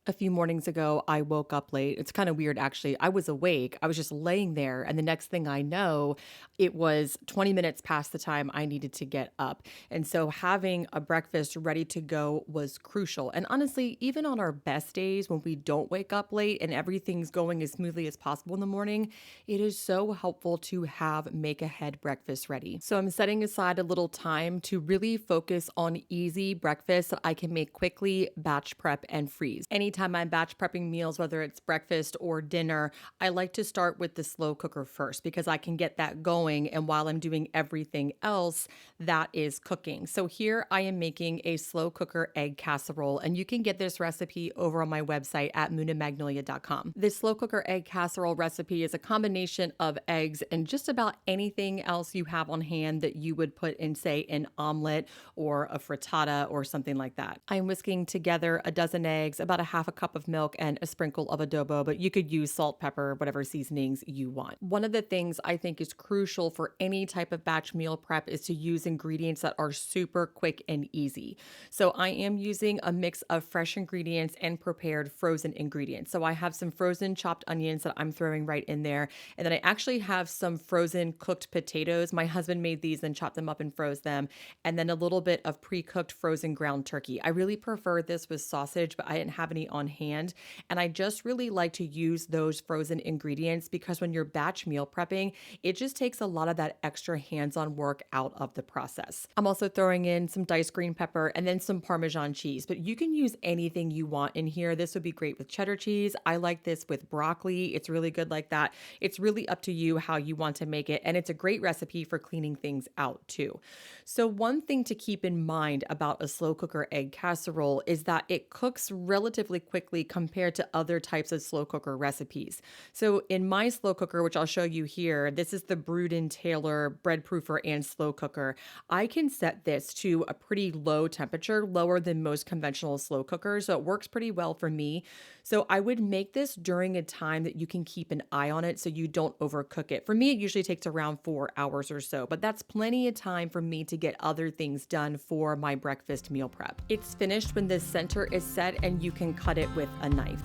A few mornings ago, I woke up late. It's kind of weird, actually. I was awake. I was just laying there. And the next thing I know, it was 20 minutes past the time I needed to get up. And so having a breakfast ready to go was crucial. And honestly, even on our best days when we don't wake up late and everything's going as smoothly as possible in the morning, it is so helpful to have make ahead breakfast ready. So I'm setting aside a little time to really focus on easy breakfast that I can make quickly, batch prep, and freeze. Anytime I'm batch prepping meals, whether it's breakfast or dinner, I like to start with the slow cooker first because I can get that going. And while I'm doing everything else, that is cooking. So here I am making a slow cooker egg casserole, and you can get this recipe over on my website at moonandmagnolia.com. This slow cooker egg casserole recipe is a combination of eggs and just about anything else you have on hand that you would put in, say, an omelet or a frittata or something like that. I'm whisking together a dozen eggs, about a half a cup of milk, and a sprinkle of adobo, but you could use salt, pepper, whatever seasonings you want. One of the things I think is crucial for any type of batch meal prep is to use ingredients that are super quick and easy. So I am using a mix of fresh ingredients and prepared frozen ingredients. So I have some frozen chopped onions that I'm throwing right in there. And then I actually have some frozen cooked potatoes. My husband made these and chopped them up and froze them. And then a little bit of pre-cooked frozen ground turkey. I really prefer this with sausage, but I didn't have any on hand. And I just really like to use those frozen ingredients because when you're batch meal prepping, it just takes a lot of that extra hands-on work out of the process. I'm also throwing in some diced green pepper and then some Parmesan cheese, but you can use anything you want in here. This would be great with cheddar cheese. I like this with broccoli. It's really good like that. It's really up to you how you want to make it. And it's a great recipe for cleaning things out too. So one thing to keep in mind about a slow cooker egg casserole is that it cooks relatively quickly compared to other types of slow cooker recipes. So in my slow cooker, which I'll show you here, this is the Bruden Taylor bread proofer and slow cooker. I can set this to a pretty low temperature, lower than most conventional slow cookers. So it works pretty well for me. So I would make this during a time that you can keep an eye on it so you don't overcook it. For me, it usually takes around 4 hours or so, but that's plenty of time for me to get other things done for my breakfast meal prep. It's finished when the center is set and you can cut it with a knife.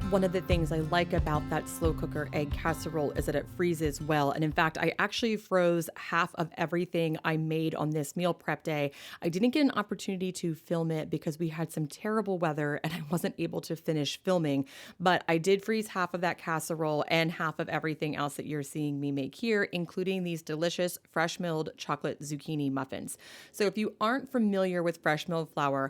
One of the things I like about that slow cooker egg casserole is that it freezes well. And in fact, I actually froze half of everything I made on this meal prep day. I didn't get an opportunity to film it because we had some terrible weather and I wasn't able to finish filming, but I did freeze half of that casserole and half of everything else that you're seeing me make here, including these delicious fresh milled chocolate zucchini muffins. So if you aren't familiar with fresh milled flour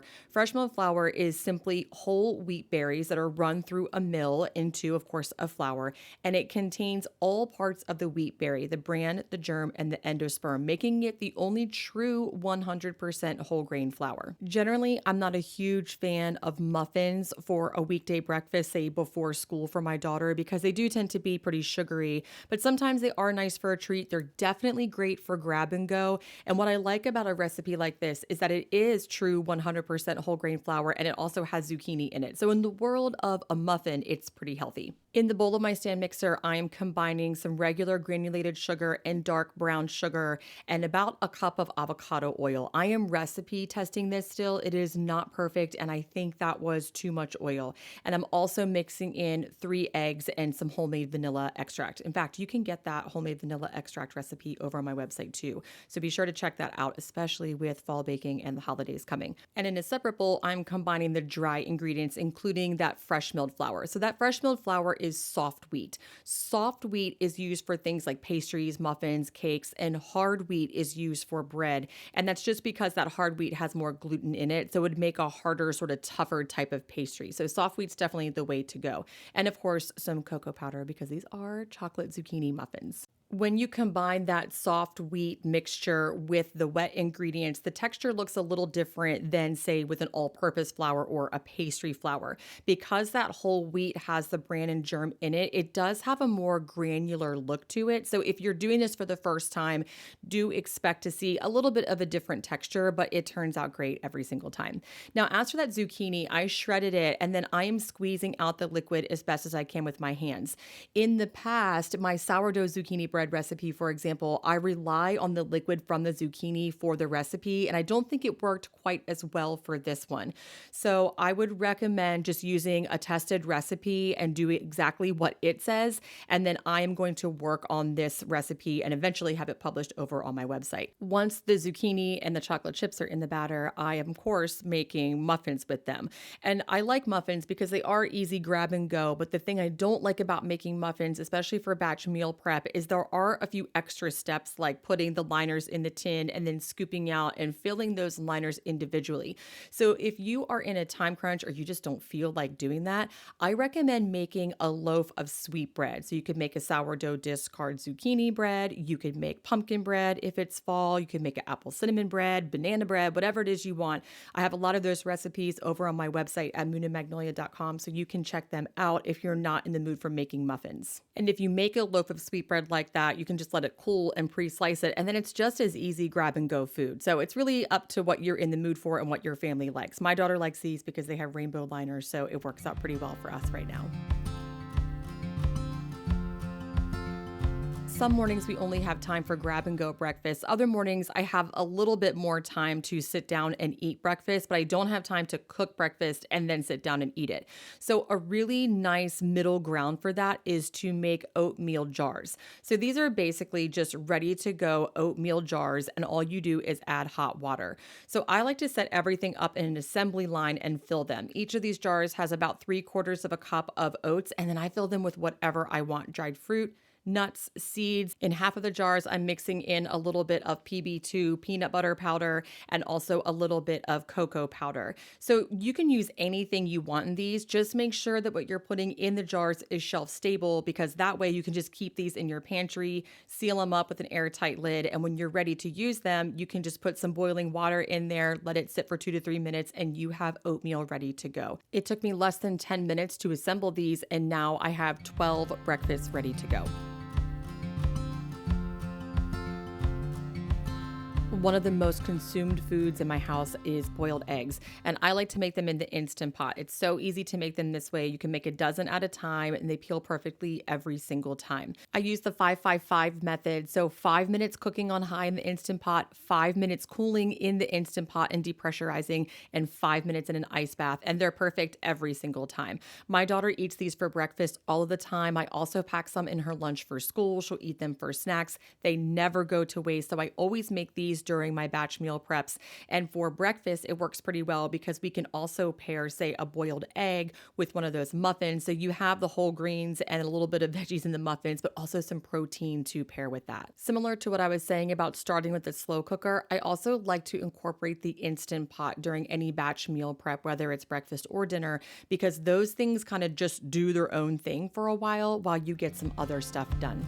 is simply whole wheat berries that are run through a mill into, of course, a flour, and it contains all parts of the wheat berry, the bran, the germ, and the endosperm, making it the only true 100% whole grain flour. Generally, I'm not a huge fan of muffins for a weekday breakfast, say before school for my daughter, because they do tend to be pretty sugary, but sometimes they are nice for a treat. They're definitely great for grab and go. And what I like about a recipe like this is that it is true 100% whole grain flour, and it also has zucchini in it. So in the world of a muffin, it's pretty healthy. In the bowl of my stand mixer, I am combining some regular granulated sugar and dark brown sugar and about a cup of avocado oil. I am recipe testing this still. It is not perfect, and I think that was too much oil. And I'm also mixing in 3 eggs and some homemade vanilla extract. In fact, you can get that homemade vanilla extract recipe over on my website too. So be sure to check that out, especially with fall baking and the holidays coming. And in a separate bowl, I'm combining the dry ingredients, including that fresh milled flour. So that fresh milled flour is soft wheat. Soft wheat is used for things like pastries, muffins, cakes, and hard wheat is used for bread. And that's just because that hard wheat has more gluten in it. So it would make a harder, sort of tougher type of pastry. So soft wheat's definitely the way to go. And of course, some cocoa powder because these are chocolate zucchini muffins. When you combine that soft wheat mixture with the wet ingredients, the texture looks a little different than, say, with an all-purpose flour or a pastry flour. Because that whole wheat has the bran and germ in it, it does have a more granular look to it. So if you're doing this for the first time, do expect to see a little bit of a different texture, but it turns out great every single time. Now, as for that zucchini, I shredded it, and then I am squeezing out the liquid as best as I can with my hands. In the past, my sourdough zucchini bread bread recipe, for example, I rely on the liquid from the zucchini for the recipe, and I don't think it worked quite as well for this one. So I would recommend just using a tested recipe and do exactly what it says. And then I am going to work on this recipe and eventually have it published over on my website. Once the zucchini and the chocolate chips are in the batter, I am, of course, making muffins with them. And I like muffins because they are easy grab and go. But the thing I don't like about making muffins, especially for batch meal prep, is there are a few extra steps like putting the liners in the tin and then scooping out and filling those liners individually. So if you are in a time crunch or you just don't feel like doing that, I recommend making a loaf of sweet bread. So you could make a sourdough discard zucchini bread. You could make pumpkin bread if it's fall. You could make an apple cinnamon bread, banana bread, whatever it is you want. I have a lot of those recipes over on my website at moonandmagnolia.com, so you can check them out if you're not in the mood for making muffins. And if you make a loaf of sweet bread like that, you can just let it cool and pre-slice it, and then it's just as easy grab and go food. So it's really up to what you're in the mood for and what your family likes. My daughter likes these because they have rainbow liners, so it works out pretty well for us right now. Some mornings we only have time for grab and go breakfast. Other mornings I have a little bit more time to sit down and eat breakfast, but I don't have time to cook breakfast and then sit down and eat it. So a really nice middle ground for that is to make oatmeal jars. So these are basically just ready to go oatmeal jars, and all you do is add hot water. So I like to set everything up in an assembly line and fill them. Each of these jars has about 3/4 of a cup of oats, and then I fill them with whatever I want: dried fruit, nuts, seeds. In half of the jars, I'm mixing in a little bit of PB2 peanut butter powder and also a little bit of cocoa powder. So you can use anything you want in these. Just make sure that what you're putting in the jars is shelf stable, because that way you can just keep these in your pantry, seal them up with an airtight lid, and when you're ready to use them, you can just put some boiling water in there, let it sit for 2 to 3 minutes, and you have oatmeal ready to go. It took me less than 10 minutes to assemble these, and now I have 12 breakfasts ready to go. One of the most consumed foods in my house is boiled eggs, and I like to make them in the Instant Pot. It's so easy to make them this way. You can make a dozen at a time, and they peel perfectly every single time. I use the 5-5-5 method, so 5 minutes cooking on high in the Instant Pot, 5 minutes cooling in the Instant Pot and depressurizing, and 5 minutes in an ice bath, and they're perfect every single time. My daughter eats these for breakfast all of the time. I also pack some in her lunch for school. She'll eat them for snacks. They never go to waste, so I always make these during my batch meal preps. And for breakfast, it works pretty well because we can also pair, say, a boiled egg with one of those muffins. So you have the whole greens and a little bit of veggies in the muffins, but also some protein to pair with that. Similar to what I was saying about starting with the slow cooker, I also like to incorporate the Instant Pot during any batch meal prep, whether it's breakfast or dinner, because those things kind of just do their own thing for a while you get some other stuff done.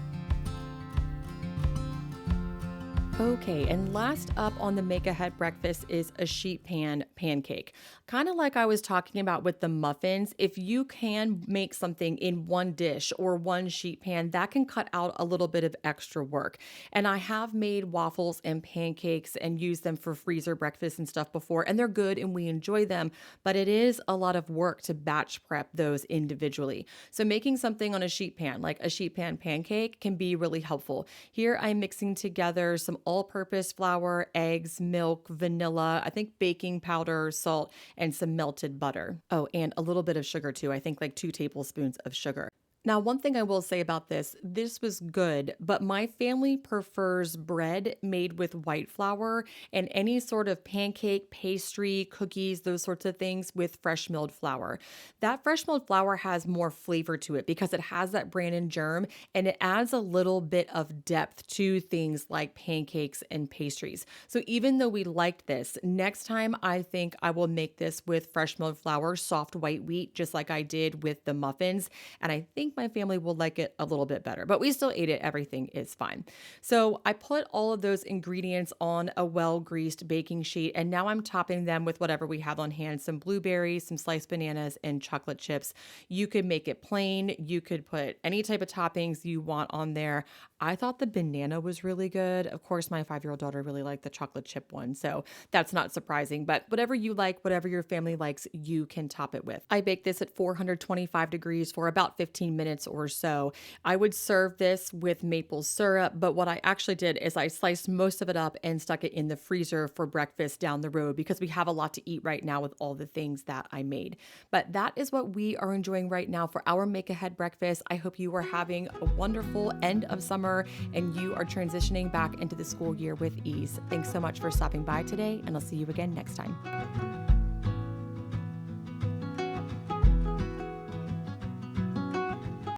Okay, and last up on the make ahead breakfast is a sheet pan pancake. Kind of like I was talking about with the muffins, if you can make something in one dish or one sheet pan, that can cut out a little bit of extra work. And I have made waffles and pancakes and used them for freezer breakfast and stuff before, and they're good and we enjoy them, but it is a lot of work to batch prep those individually. So making something on a sheet pan, like a sheet pan pancake, can be really helpful. Here I'm mixing together some all-purpose flour, eggs, milk, vanilla, I think baking powder, salt, and some melted butter. Oh, and a little bit of sugar too. I think like 2 tablespoons of sugar. Now, one thing I will say about this was good, but my family prefers bread made with white flour and any sort of pancake, pastry, cookies, those sorts of things with fresh milled flour. That fresh milled flour has more flavor to it because it has that bran and germ, and it adds a little bit of depth to things like pancakes and pastries. So even though we liked this, next time I think I will make this with fresh milled flour, soft white wheat, just like I did with the muffins, and I think my family will like it a little bit better, but we still ate it. Everything is fine. So I put all of those ingredients on a well-greased baking sheet, and now I'm topping them with whatever we have on hand: some blueberries, some sliced bananas, and chocolate chips. You could make it plain. You could put any type of toppings you want on there. I thought the banana was really good. Of course, my 5-year-old daughter really liked the chocolate chip one, so that's not surprising, but whatever you like, whatever your family likes, you can top it with. I baked this at 425 degrees for about 15 minutes. minutes or so. I would serve this with maple syrup, but what I actually did is I sliced most of it up and stuck it in the freezer for breakfast down the road because we have a lot to eat right now with all the things that I made. But that is what we are enjoying right now for our make ahead breakfast. I hope you are having a wonderful end of summer and you are transitioning back into the school year with ease. Thanks so much for stopping by today, and I'll see you again next time.